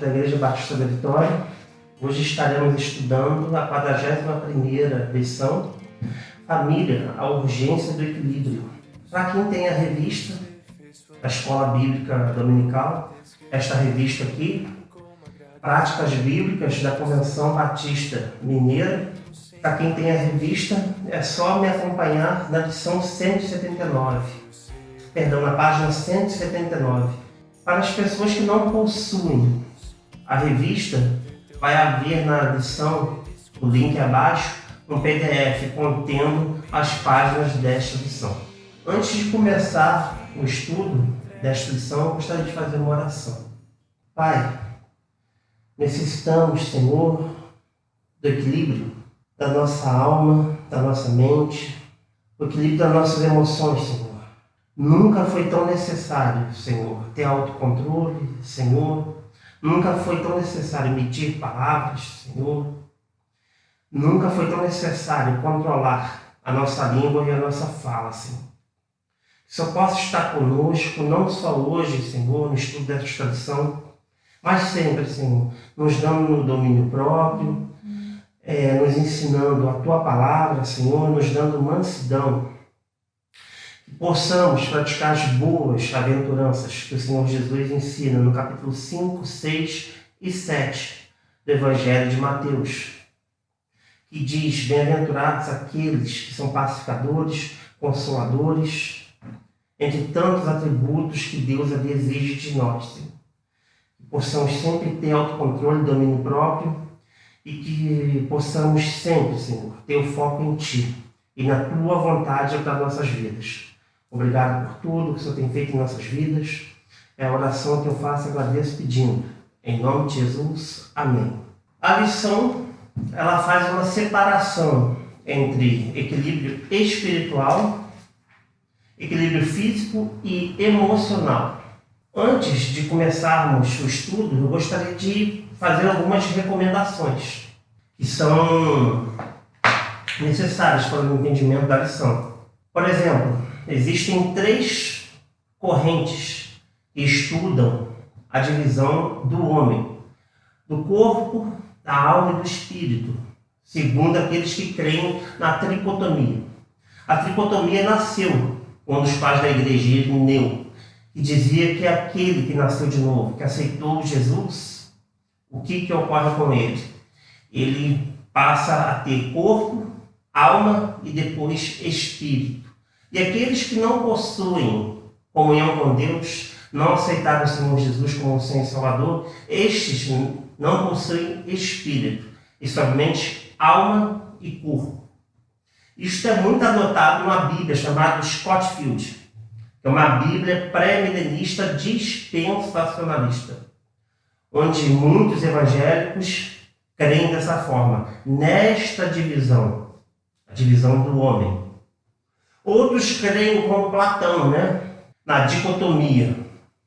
da Igreja Batista da Vitória. Hoje estaremos estudando a 41ª lição, Família, a urgência do equilíbrio. Para quem tem a revista, a Escola Bíblica Dominical, esta revista aqui, Práticas Bíblicas da Convenção Batista Mineira. Para quem tem a revista, é só me acompanhar na lição 179, na página 179. Para as pessoas que não possuem a revista, vai haver na lição, o link abaixo, um PDF contendo as páginas desta lição. Antes de começar o estudo desta lição, eu gostaria de fazer uma oração. Pai, necessitamos, Senhor, do equilíbrio da nossa alma, da nossa mente, do equilíbrio das nossas emoções, Senhor. Nunca foi tão necessário, Senhor, ter autocontrole, Senhor. Nunca foi tão necessário emitir palavras, Senhor. Nunca foi tão necessário controlar a nossa língua e a nossa fala, Senhor. Que só possa estar conosco, não só hoje, Senhor, no estudo desta lição, mas sempre, Senhor, nos dando o domínio próprio, nos ensinando a Tua palavra, Senhor, nos dando mansidão. Que possamos praticar as boas aventuranças que o Senhor Jesus ensina no capítulo 5, 6 e 7 do Evangelho de Mateus, que diz: bem-aventurados aqueles que são pacificadores, consoladores, entre tantos atributos que Deus exige de nós, Senhor. Que possamos sempre ter autocontrole e domínio próprio e que possamos sempre, Senhor, ter o foco em Ti e na Tua vontade para nossas vidas. Obrigado por tudo que o Senhor tem feito em nossas vidas. É a oração que eu faço e agradeço pedindo. Em nome de Jesus. Amém. A lição, ela faz uma separação entre equilíbrio espiritual, equilíbrio físico e emocional. Antes de começarmos o estudo, eu gostaria de fazer algumas recomendações que são necessárias para o entendimento da lição. Por exemplo, existem 3 correntes que estudam a divisão do homem, do corpo, da alma e do espírito, segundo aqueles que creem na tricotomia. A tricotomia nasceu quando os pais da igreja Irineu, que dizia que aquele que nasceu de novo, que aceitou Jesus, o que ocorre com ele? Ele passa a ter corpo, alma e depois espírito. E aqueles que não possuem comunhão com Deus, não aceitaram o Senhor Jesus como Senhor e Salvador, estes não possuem espírito, e somente alma e corpo. Isto é muito adotado numa Bíblia chamada Scofield, que é uma Bíblia pré-milenista dispensacionalista, onde muitos evangélicos creem dessa forma, nesta divisão, a divisão do homem. Outros creem como Platão, na dicotomia,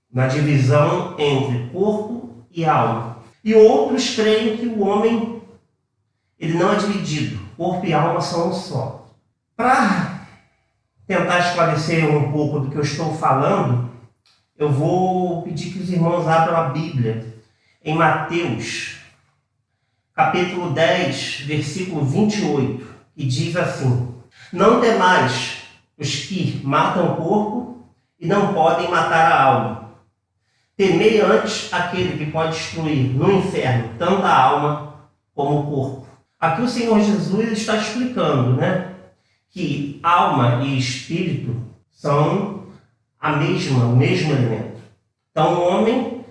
na divisão entre corpo e alma. E outros creem que o homem ele não é dividido, corpo e alma são um só. Para tentar esclarecer um pouco do que eu estou falando, eu vou pedir que os irmãos abram a Bíblia em Mateus, capítulo 10, versículo 28, que diz assim: não temais os que matam o corpo e não podem matar a alma. Temei antes aquele que pode destruir no inferno tanto a alma como o corpo. Aqui o Senhor Jesus está explicando, que alma e espírito são o mesmo elemento. Então o homem,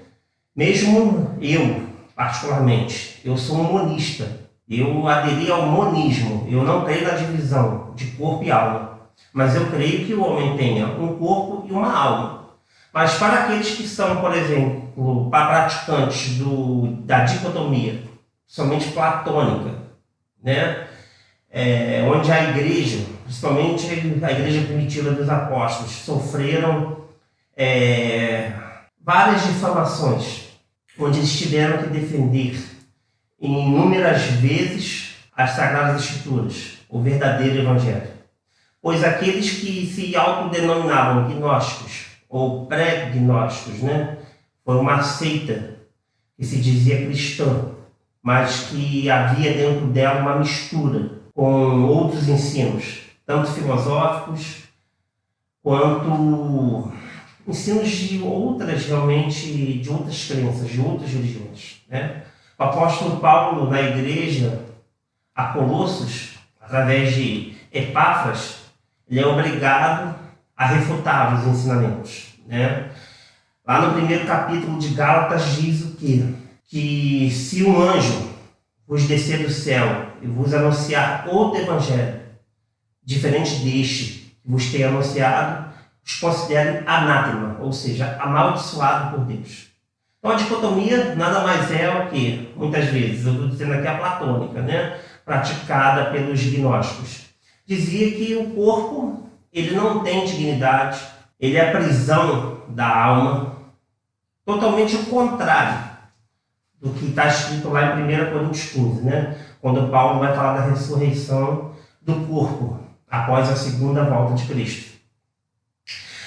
mesmo eu, particularmente, eu sou um monista. Eu aderi ao monismo. Eu não creio na divisão de corpo e alma. Mas eu creio que o homem tenha um corpo e uma alma. Mas para aqueles que são, por exemplo, praticantes da dicotomia, somente platônica, onde a igreja, principalmente a igreja primitiva dos apóstolos, sofreram várias difamações, onde eles tiveram que defender inúmeras vezes as Sagradas Escrituras, o verdadeiro Evangelho. Pois aqueles que se autodenominavam gnósticos ou pré-gnósticos, foi uma seita que se dizia cristã, mas que havia dentro dela uma mistura com outros ensinos, tanto filosóficos quanto ensinos de outras, realmente, de outras crenças, de outras religiões, né? O apóstolo Paulo, na igreja a Colossos, através de Epáfras, ele é obrigado a refutar os ensinamentos, né? Lá no primeiro capítulo de Gálatas diz o quê? Que se um anjo vos descer do céu e vos anunciar outro evangelho, diferente deste que vos tem anunciado, os considerem anátema, ou seja, amaldiçoado por Deus. Então a dicotomia nada mais é o que, muitas vezes, eu estou dizendo aqui a platônica, né? Praticada pelos gnósticos. Dizia que o corpo ele não tem dignidade, ele é a prisão da alma, totalmente o contrário do que está escrito lá em 1 Coríntios 15, né? Quando Paulo vai falar da ressurreição do corpo após a segunda volta de Cristo.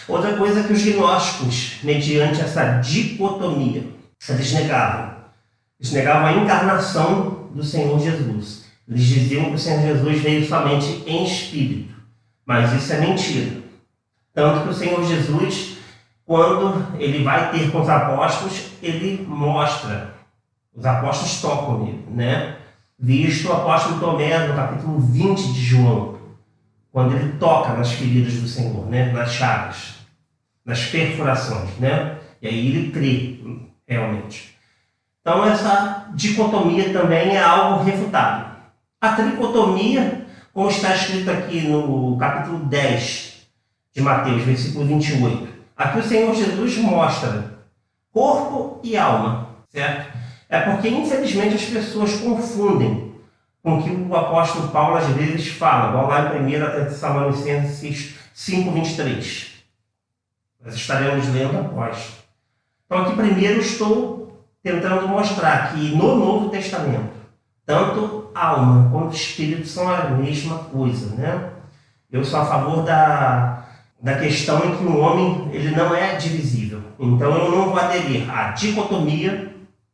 Outra coisa que os gnósticos, mediante essa dicotomia, eles negavam a encarnação do Senhor Jesus. Eles diziam que o Senhor Jesus veio somente em espírito, mas isso é mentira. Tanto que o Senhor Jesus, quando ele vai ter com os apóstolos, ele mostra, os apóstolos tocam nele, né? Visto o apóstolo Tomé no capítulo 20 de João, quando ele toca nas feridas do Senhor, né? Nas chagas, nas perfurações, né? E aí ele crê, realmente. Então essa dicotomia também é algo refutável. A tricotomia, como está escrito aqui no capítulo 10 de Mateus, versículo 28. Aqui o Senhor Jesus mostra corpo e alma, certo? É porque, infelizmente, as pessoas confundem com o que o apóstolo Paulo às vezes fala, igual lá em 1 Tessalonicenses 5:23. Nós estaremos lendo após. Então aqui primeiro estou tentando mostrar que no Novo Testamento, tanto alma quanto espírito são a mesma coisa, né? Eu sou a favor da questão em que o homem ele não é divisível. Então eu não vou aderir à dicotomia,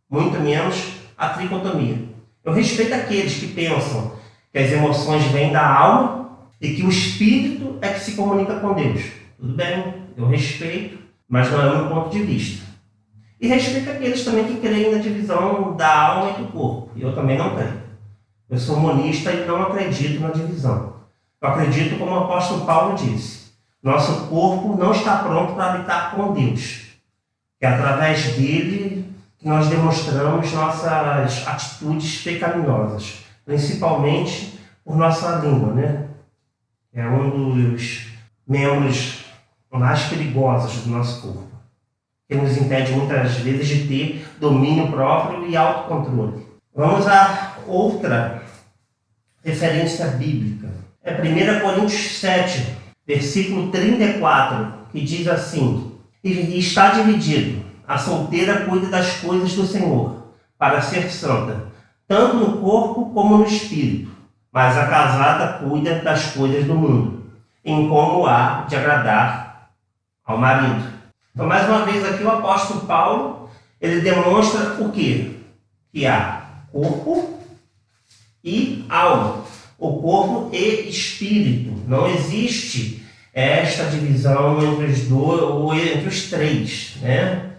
muito menos à tricotomia. Eu respeito aqueles que pensam que as emoções vêm da alma e que o espírito é que se comunica com Deus. Tudo bem, eu respeito, mas não é o meu ponto de vista. E respeito aqueles também que creem na divisão da alma e do corpo. Eu também não creio. Eu sou monista e não acredito na divisão. Eu acredito, como o apóstolo Paulo disse, nosso corpo não está pronto para habitar com Deus. É através dele que nós demonstramos nossas atitudes pecaminosas, principalmente por nossa língua, né? É um dos membros mais perigosos do nosso corpo, que nos impede muitas vezes de ter domínio próprio e autocontrole. Vamos a outra referência bíblica. É 1 Coríntios 7, versículo 34, que diz assim: e está dividido, a solteira cuida das coisas do Senhor, para ser santa, tanto no corpo como no espírito, mas a casada cuida das coisas do mundo, em como há de agradar ao marido. Então, mais uma vez aqui o apóstolo Paulo, ele demonstra o quê? Que há corpo e alma, o corpo e espírito. Não existe esta divisão entre os dois ou entre os três, né?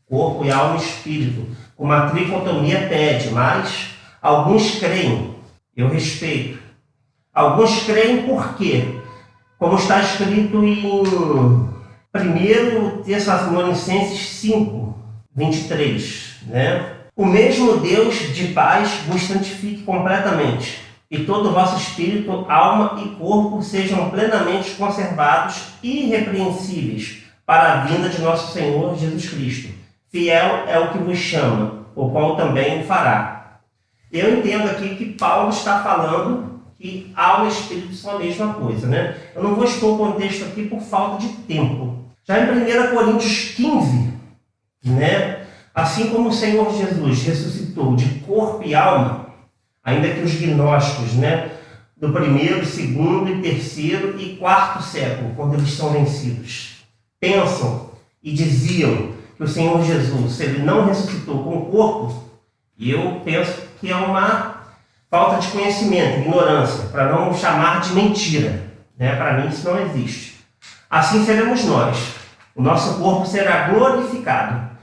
Corpo e alma e espírito. Uma tricotomia pede, mas alguns creem, eu respeito. Alguns creem por quê? Como está escrito em 1 Tessalonicenses 5, 23, né? O mesmo Deus de paz vos santifique completamente, e todo o vosso espírito, alma e corpo sejam plenamente conservados e irrepreensíveis para a vinda de nosso Senhor Jesus Cristo. Fiel é o que vos chama, o qual também o fará. Eu entendo aqui que Paulo está falando que alma e espírito são a mesma coisa, né? Eu não vou expor o contexto aqui por falta de tempo. Já em 1 Coríntios 15, né? Assim como o Senhor Jesus ressuscitou de corpo e alma, ainda que os gnósticos, né? Do primeiro, segundo e terceiro e quarto século, quando eles são vencidos, pensam e diziam que o Senhor Jesus, se ele não ressuscitou com o corpo, eu penso que é uma falta de conhecimento, ignorância, para não chamar de mentira. Né? Para mim isso não existe. Assim seremos nós. O nosso corpo será glorificado,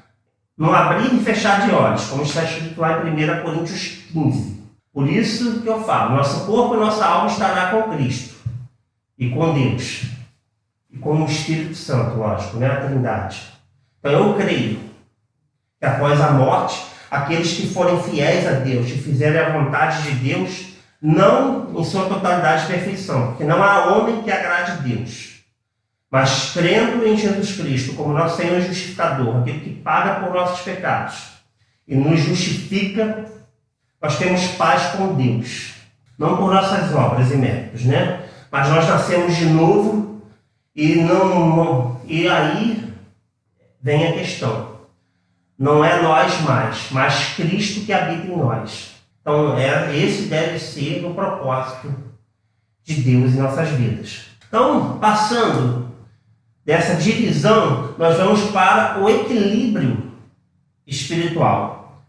no abrir e fechar de olhos, como está escrito lá em 1 Coríntios 15. Por isso que eu falo, nosso corpo e nossa alma estará com Cristo e com Deus. E com o Espírito Santo, lógico, né? A Trindade. Então eu creio que após a morte, aqueles que forem fiéis a Deus, que fizerem a vontade de Deus, não em sua totalidade de perfeição, porque não há homem que agrade Deus, mas crendo em Jesus Cristo como nosso Senhor justificador, aquele que paga por nossos pecados e nos justifica, nós temos paz com Deus, não por nossas obras e méritos, né? Mas nós nascemos de novo e aí vem a questão. Não é nós mais, mas Cristo que habita em nós. Então, esse deve ser o propósito de Deus em nossas vidas. Então, passando dessa divisão, nós vamos para o equilíbrio espiritual.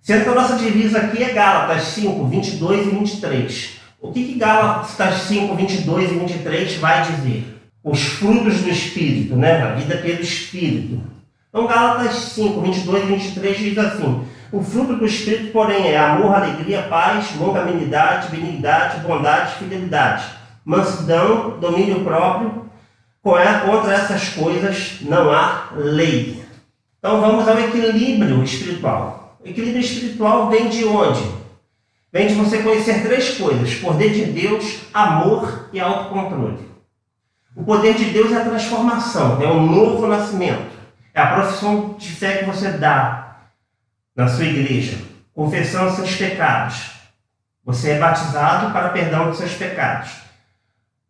Sendo que a nossa divisa aqui é Gálatas 5, 22 e 23. O que Gálatas 5, 22 e 23 vai dizer? Os frutos do Espírito, né? A vida pelo Espírito. Então, Gálatas 5, 22 e 23 diz assim: o fruto do Espírito, porém, é amor, alegria, paz, longanimidade, benignidade, bondade, fidelidade, mansidão, domínio próprio. Contra essas coisas não há lei. Então, vamos ao equilíbrio espiritual. O equilíbrio espiritual vem de onde? Vem de você conhecer três coisas: poder de Deus, amor e autocontrole. O poder de Deus é a transformação, é o novo nascimento. É a profissão de fé que você dá na sua igreja, confessando seus pecados. Você é batizado para perdão dos seus pecados.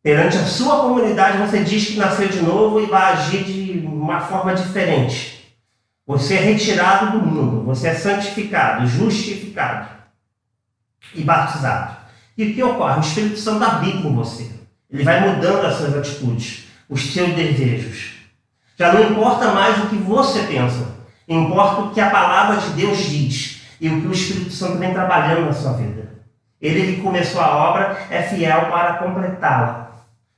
Perante a sua comunidade, você diz que nasceu de novo e vai agir de uma forma diferente. Você é retirado do mundo, você é santificado, justificado e batizado. E o que ocorre? O Espírito Santo habita em você. Ele vai mudando as suas atitudes, os seus desejos. Já não importa mais o que você pensa, importa o que a palavra de Deus diz e o que o Espírito Santo vem trabalhando na sua vida. Ele que começou a obra é fiel para completá-la.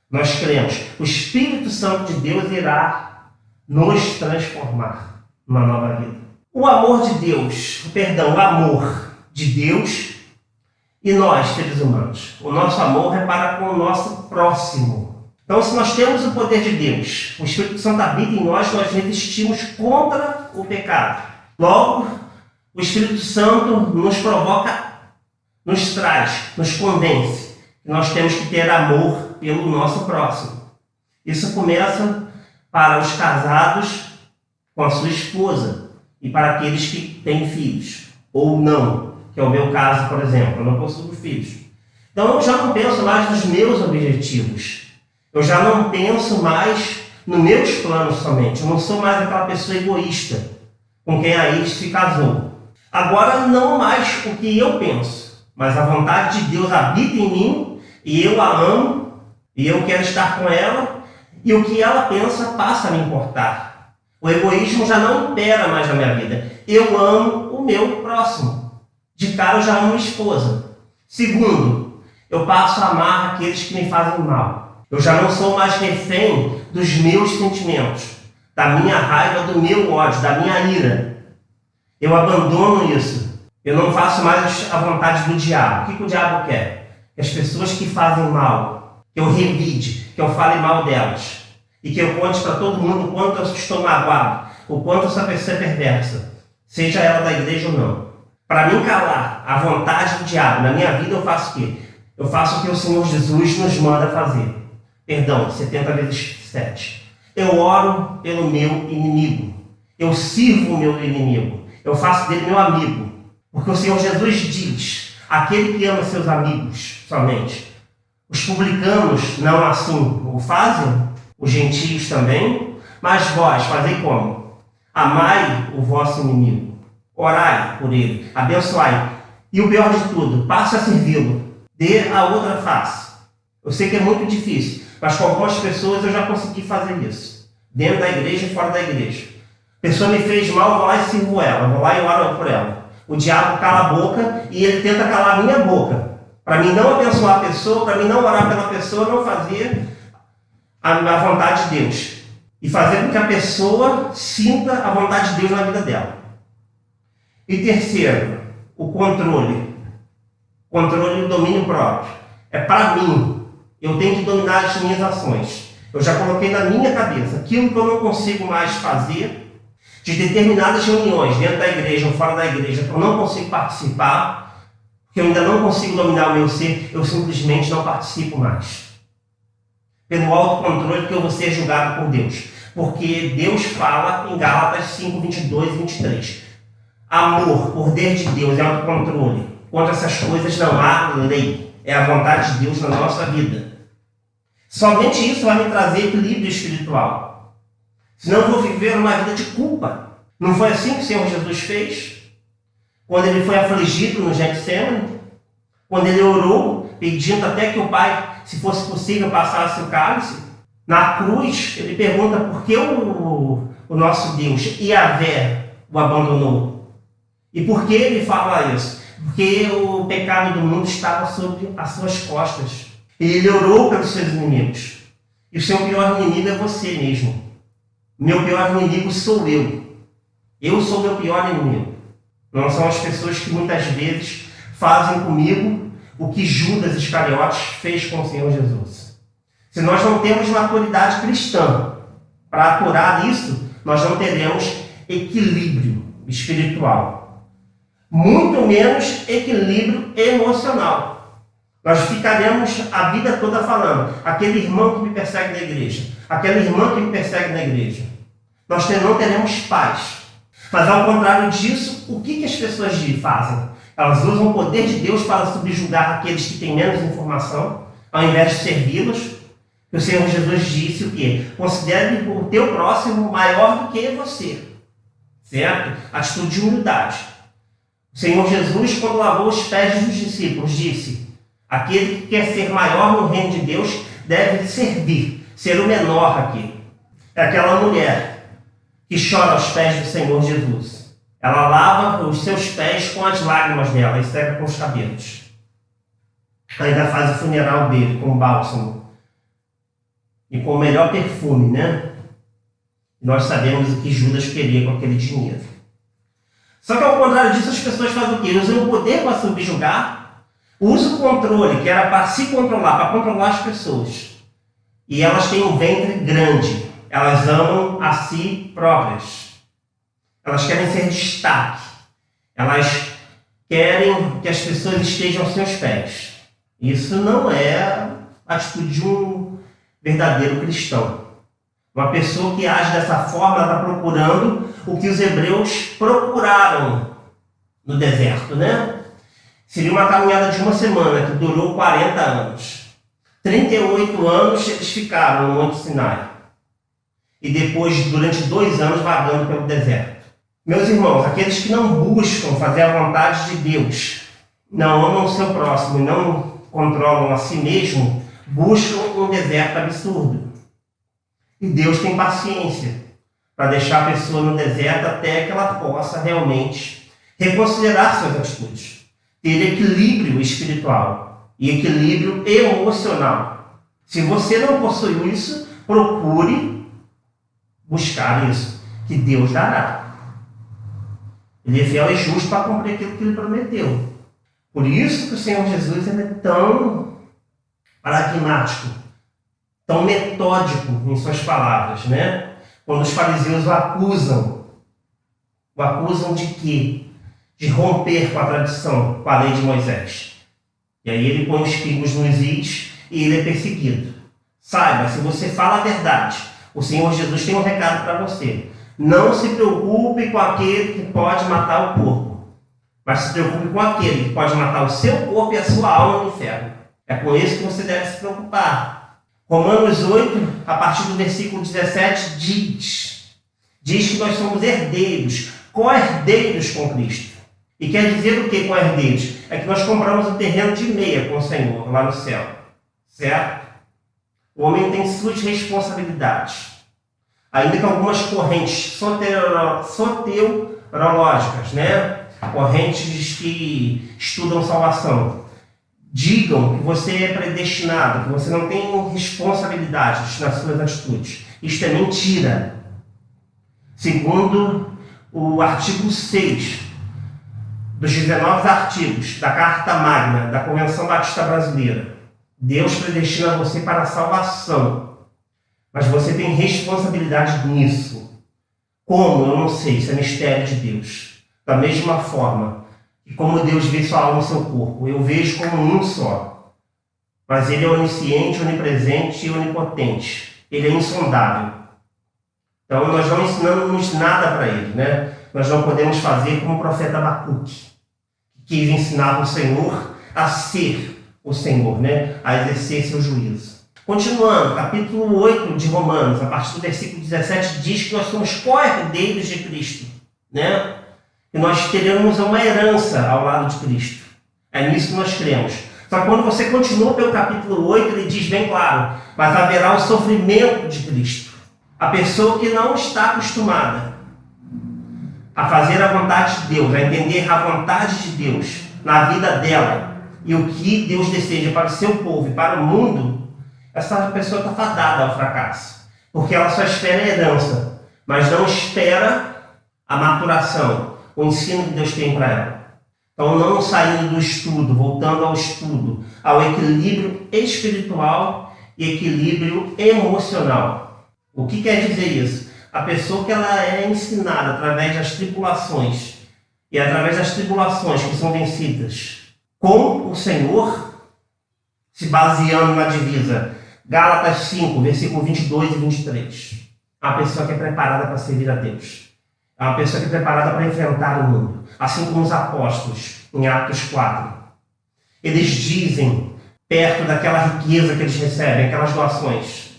Nós cremos, o Espírito Santo de Deus irá nos transformar numa nova vida. O amor de Deus, o amor de Deus e nós, seres humanos. O nosso amor é para com o nosso próximo. Então, se nós temos o poder de Deus, o Espírito Santo habita em nós, nós resistimos contra o pecado. Logo, o Espírito Santo nos provoca, nos traz, nos convence que nós temos que ter amor pelo nosso próximo. Isso começa para os casados com a sua esposa e para aqueles que têm filhos, ou não, que é o meu caso, por exemplo, eu não possuo filhos. Então, eu já não penso mais nos meus objetivos. Eu já não penso mais nos meus planos somente. Eu não sou mais aquela pessoa egoísta com quem a ex se casou. Agora, não mais o que eu penso, mas a vontade de Deus habita em mim e eu a amo e eu quero estar com ela e o que ela pensa passa a me importar. O egoísmo já não impera mais na minha vida. Eu amo o meu próximo. De cara, eu já amo minha esposa. Segundo, eu passo a amar aqueles que me fazem mal. Eu já não sou mais refém dos meus sentimentos, da minha raiva, do meu ódio, da minha ira. Eu abandono isso. Eu não faço mais a vontade do diabo. O que o diabo quer? Que as pessoas que fazem mal, que eu revide, que eu fale mal delas, e que eu conte para todo mundo o quanto eu estou magoado, o quanto essa pessoa é perversa, seja ela da igreja ou não. Para me calar a vontade do diabo na minha vida, eu faço o quê? Eu faço o que o Senhor Jesus nos manda fazer. Perdão, 70 vezes 7. Eu oro pelo meu inimigo. Eu sirvo o meu inimigo. Eu faço dele meu amigo. Porque o Senhor Jesus diz, aquele que ama seus amigos somente. Os publicanos não assim o fazem, os gentios também, mas vós fazei como? Amai o vosso inimigo. Orai por ele, abençoai. E o pior de tudo, passe a servi-lo. Dê a outra face. Eu sei que é muito difícil, mas com algumas pessoas eu já consegui fazer isso. Dentro da igreja e fora da igreja. A pessoa me fez mal, eu vou lá e sirvo ela, eu vou lá e oro por ela. O diabo cala a boca e ele tenta calar a minha boca. Para mim não abençoar a pessoa, para mim não orar pela pessoa, não fazer a vontade de Deus. E fazer com que a pessoa sinta a vontade de Deus na vida dela. E terceiro, o controle. Controle do domínio próprio. É para mim. Eu tenho que dominar as minhas ações. Eu já coloquei na minha cabeça aquilo que eu não consigo mais fazer, de determinadas reuniões dentro da igreja ou fora da igreja, que eu não consigo participar, que eu ainda não consigo dominar o meu ser, eu simplesmente não participo mais. Pelo autocontrole que eu vou ser julgado por Deus. Porque Deus fala em Gálatas 5, 22 e 23. Amor, poder de Deus e autocontrole. Contra essas coisas não há lei. É a vontade de Deus na nossa vida. Somente isso vai me trazer equilíbrio espiritual. Senão eu vou viver uma vida de culpa. Não foi assim que o Senhor Jesus fez? Quando ele foi afligido no Getsemane, quando ele orou, pedindo até que o Pai, se fosse possível, passasse o cálice, na cruz, ele pergunta por que o nosso Deus, Yahvé, o abandonou. E por que ele fala isso? Porque o pecado do mundo estava sobre as suas costas. E ele orou pelos seus inimigos. E o seu pior inimigo é você mesmo. Meu pior inimigo sou eu. Eu sou meu pior inimigo. Não são as pessoas que muitas vezes fazem comigo o que Judas Iscariotes fez com o Senhor Jesus. Se nós não temos maturidade cristã para aturar isso, nós não teremos equilíbrio espiritual. Muito menos equilíbrio emocional. Nós ficaremos a vida toda falando, aquele irmão que me persegue na igreja, aquela irmã que me persegue na igreja. Nós não teremos paz. Mas ao contrário disso, o que as pessoas fazem? Elas usam o poder de Deus para subjugar aqueles que têm menos informação, ao invés de servi-los. O Senhor Jesus disse o quê? Considere o teu próximo maior do que você. Certo? Atitude de humildade. O Senhor Jesus, quando lavou os pés dos discípulos, disse: aquele que quer ser maior no reino de Deus deve servir, ser o menor aqui. É aquela mulher que chora aos pés do Senhor Jesus. Ela lava os seus pés com as lágrimas dela e seca com os cabelos. Ainda faz o funeral dele com bálsamo e com o melhor perfume, né? E nós sabemos o que Judas queria com aquele dinheiro. Só que ao contrário disso, as pessoas fazem o quê? Usam o poder para subjugar, usam o controle, que era para se controlar, para controlar as pessoas. E elas têm um ventre grande. Elas amam a si próprias. Elas querem ser destaque. Elas querem que as pessoas estejam aos seus pés. Isso não é a atitude de um verdadeiro cristão. Uma pessoa que age dessa forma está procurando o que os hebreus procuraram no deserto, né? Seria uma caminhada de uma semana que durou 40 anos. 38 anos eles ficaram no Monte Sinai. E depois, durante 2 anos, vagando pelo deserto. Meus irmãos, aqueles que não buscam fazer a vontade de Deus, não amam o seu próximo e não controlam a si mesmo, buscam um deserto absurdo. E Deus tem paciência para deixar a pessoa no deserto até que ela possa realmente reconsiderar suas atitudes, ter equilíbrio espiritual e equilíbrio emocional. Se você não possui isso, procure buscar isso, que Deus dará. Ele é fiel e justo para cumprir aquilo que ele prometeu. Por isso que o Senhor Jesus ele é tão pragmático, tão metódico em suas palavras, né? Quando os fariseus o acusam de quê? De romper com a tradição, com a lei de Moisés. E aí ele põe os pingos nos is e ele é perseguido. Saiba, se você fala a verdade, o Senhor Jesus tem um recado para você. Não se preocupe com aquele que pode matar o corpo, mas se preocupe com aquele que pode matar o seu corpo e a sua alma no inferno. É com isso que você deve se preocupar. Romanos 8, a partir do versículo 17, diz que nós somos herdeiros, co-herdeiros com Cristo. E quer dizer o que co-herdeiros? É que nós compramos o terreno de meia com o Senhor, lá no céu. Certo? O homem tem suas responsabilidades. Ainda que algumas correntes soteriológicas, né? Correntes que estudam salvação, digam que você é predestinado, que você não tem responsabilidades nas suas atitudes. Isto é mentira. Segundo o artigo 6 dos 19 artigos da Carta Magna da Convenção Batista Brasileira, Deus predestina você para a salvação, mas você tem responsabilidade nisso. Como? Eu não sei, isso é mistério de Deus. Da mesma forma que como Deus vê sua alma e seu corpo, eu vejo como um só. Mas Ele é onisciente, onipresente e onipotente. Ele é insondável. Então nós não ensinamos nada para Ele, né? Nós não podemos fazer como o profeta Abacuque, que quis ensinar o Senhor a ser o Senhor, né? A exercer seu juízo. Continuando, capítulo 8 de Romanos, a partir do versículo 17, diz que nós somos co-herdeiros de Cristo, né? Que nós teremos uma herança ao lado de Cristo. É nisso que nós cremos. Só que quando você continua pelo capítulo 8, ele diz bem claro, mas haverá o sofrimento de Cristo. A pessoa que não está acostumada a fazer a vontade de Deus, a entender a vontade de Deus na vida dela e o que Deus deseja para o seu povo e para o mundo, essa pessoa está fadada ao fracasso. Porque ela só espera a herança, mas não espera a maturação, o ensino que Deus tem para ela. Então, não saindo do estudo, voltando ao estudo, ao equilíbrio espiritual e equilíbrio emocional. O que quer dizer isso? A pessoa que ela é ensinada através das tribulações, e através das tribulações que são vencidas com o Senhor, se baseando na divisa Gálatas 5, versículo 22 e 23. É uma pessoa que é preparada para servir a Deus. É uma pessoa que é preparada para enfrentar o mundo. Assim como os apóstolos, em Atos 4. Eles dizem, perto daquela riqueza que eles recebem, aquelas doações,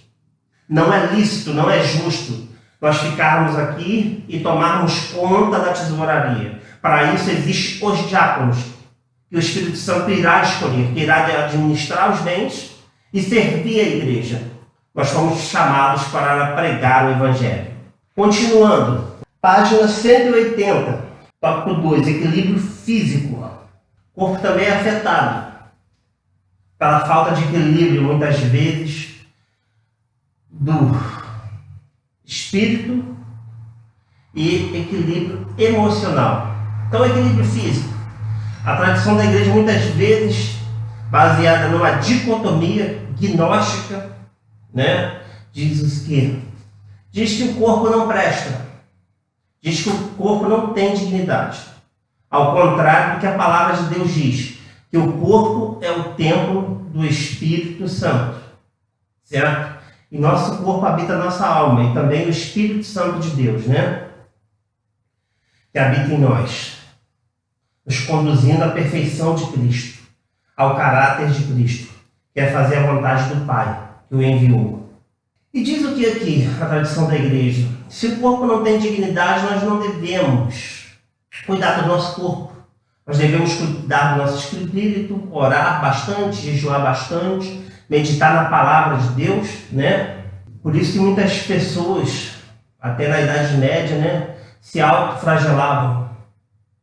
não é lícito, não é justo nós ficarmos aqui e tomarmos conta da tesouraria. Para isso existem os diáconos, que o Espírito Santo irá escolher, que irá administrar os bens e servir a igreja. Nós fomos chamados para pregar o Evangelho. Continuando, página 180, tópico 2, equilíbrio físico. O corpo também é afetado pela falta de equilíbrio, muitas vezes, do espírito e equilíbrio emocional. Então, equilíbrio físico. A tradição da igreja, muitas vezes, baseada numa dicotomia gnóstica, né? Diz que o corpo não presta. Diz que o corpo não tem dignidade. Ao contrário do que a palavra de Deus diz, que o corpo é o templo do Espírito Santo. Certo? E nosso corpo habita a nossa alma, e também o Espírito Santo de Deus, né? Que habita em nós, nos conduzindo à perfeição de Cristo, ao caráter de Cristo, que é fazer a vontade do Pai, que o enviou. E diz o que aqui, a tradição da igreja? Se o corpo não tem dignidade, nós não devemos cuidar do nosso corpo. Nós devemos cuidar do nosso espírito, orar bastante, jejuar bastante, meditar na palavra de Deus, né? Por isso que muitas pessoas, até na Idade Média, né, se autoflagelavam,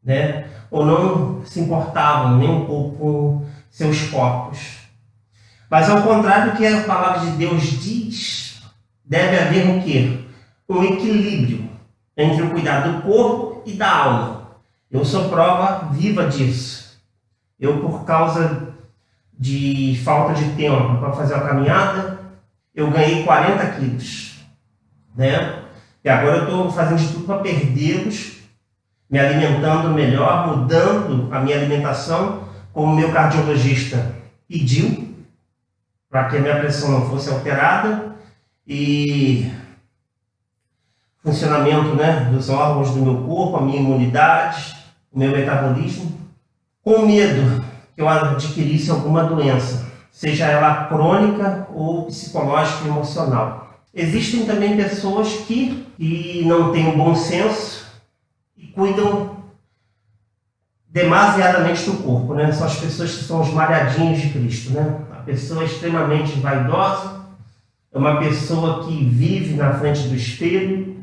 né? Ou não se importavam nem um pouco com seus corpos. Mas ao contrário do que a palavra de Deus diz, deve haver o quê? Um equilíbrio entre o cuidado do corpo e da alma. Eu sou prova viva disso. Eu, por causa de falta de tempo para fazer a caminhada, eu ganhei 40 quilos, né? E agora eu estou fazendo de tudo para perdê-los, me alimentando melhor, mudando a minha alimentação, como o meu cardiologista pediu, para que a minha pressão não fosse alterada e funcionamento, né, dos órgãos do meu corpo, a minha imunidade, o meu metabolismo, com medo que eu adquirisse alguma doença, seja ela crônica ou psicológica e emocional. Existem também pessoas que não têm um bom senso e cuidam demasiadamente do corpo, né? São as pessoas que são os malhadinhos de Cristo, né? A pessoa extremamente vaidosa, é uma pessoa que vive na frente do espelho,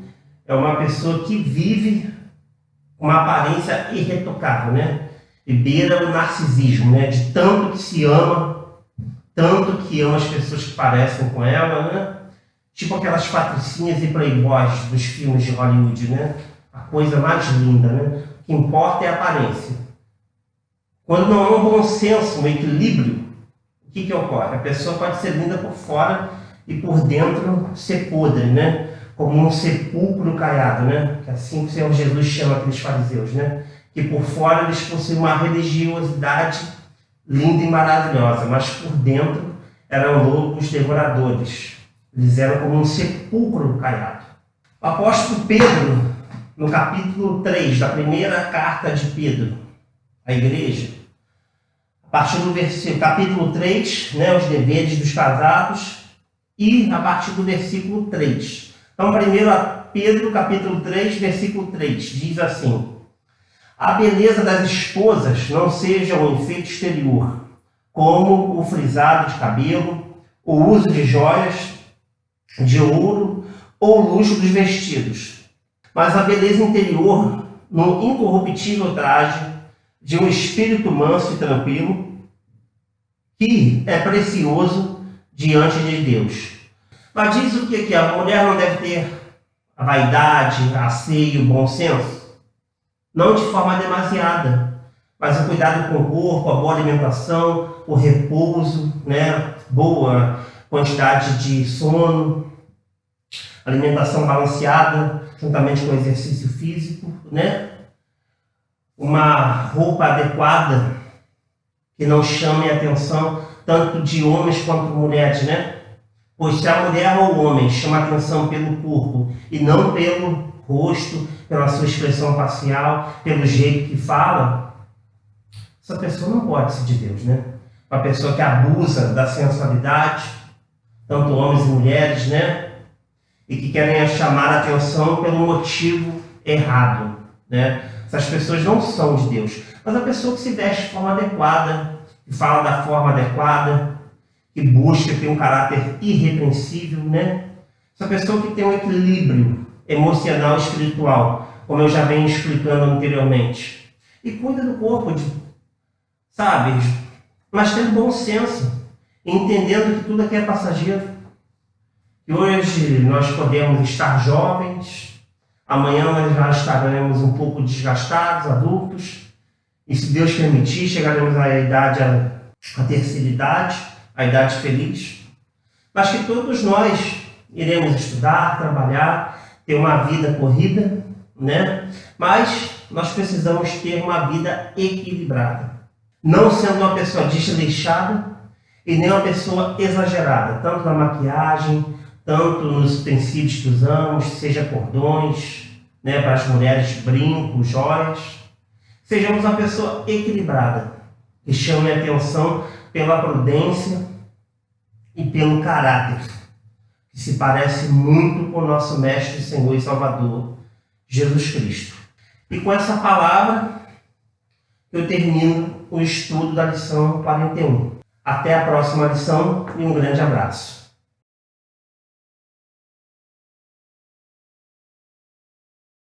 é uma pessoa que vive com uma aparência irretocável, né? E beira o narcisismo, né? De tanto que se ama, tanto que ama as pessoas que parecem com ela, né? Tipo aquelas patricinhas e playboys dos filmes de Hollywood, né? A coisa mais linda, né? O que importa é a aparência. Quando não há um bom senso, um equilíbrio, o que ocorre? A pessoa pode ser linda por fora e por dentro ser podre, né? Como um sepulcro caiado, né? Que assim o Senhor Jesus chama aqueles fariseus, né? Que por fora eles possuíam uma religiosidade linda e maravilhosa, mas por dentro eram lobos devoradores. Eles eram como um sepulcro caiado. O apóstolo Pedro, no capítulo 3 da primeira carta de Pedro à igreja, a partir do capítulo 3, né, os deveres dos casados, e a partir do versículo 3. Então, primeiro a Pedro, capítulo 3, versículo 3, diz assim: a beleza das esposas não seja um enfeite exterior, como o frisado de cabelo, o uso de joias, de ouro ou o luxo dos vestidos, mas a beleza interior no incorruptível traje de um espírito manso e tranquilo, que é precioso diante de Deus. Mas diz o que aqui? A mulher não deve ter a vaidade, a asseio, o bom senso? Não de forma demasiada, mas o cuidado com o corpo, a boa alimentação, o repouso, né? Boa quantidade de sono, alimentação balanceada, juntamente com exercício físico, né? Uma roupa adequada, que não chame a atenção tanto de homens quanto mulheres, né? Pois se a mulher ou o homem chama a atenção pelo corpo e não pelo rosto, pela sua expressão facial, pelo jeito que fala, essa pessoa não pode ser de Deus, né? Uma pessoa que abusa da sensualidade, tanto homens e mulheres, né? E que querem chamar a atenção pelo motivo errado, né? Essas pessoas não são de Deus. Mas a pessoa que se veste de forma adequada, que fala da forma adequada, que busca ter um caráter irrepreensível, né? Essa pessoa que tem um equilíbrio emocional e espiritual, como eu já venho explicando anteriormente. E cuida do corpo, sabe? Mas tendo bom senso, entendendo que tudo aqui é passageiro. Que hoje nós podemos estar jovens, amanhã nós já estaremos um pouco desgastados, adultos, e se Deus permitir, chegaremos à idade, à terceira idade, à idade feliz, mas que todos nós iremos estudar, trabalhar, ter uma vida corrida, né? Mas nós precisamos ter uma vida equilibrada, não sendo uma pessoa desleixada e nem uma pessoa exagerada, tanto na maquiagem, tanto nos utensílios que usamos, seja cordões, né, para as mulheres, brincos, joias. Sejamos uma pessoa equilibrada, que chame a atenção pela prudência e pelo caráter, que se parece muito com o nosso Mestre, Senhor e Salvador, Jesus Cristo. E com essa palavra, eu termino o estudo da lição 41. Até a próxima lição e um grande abraço.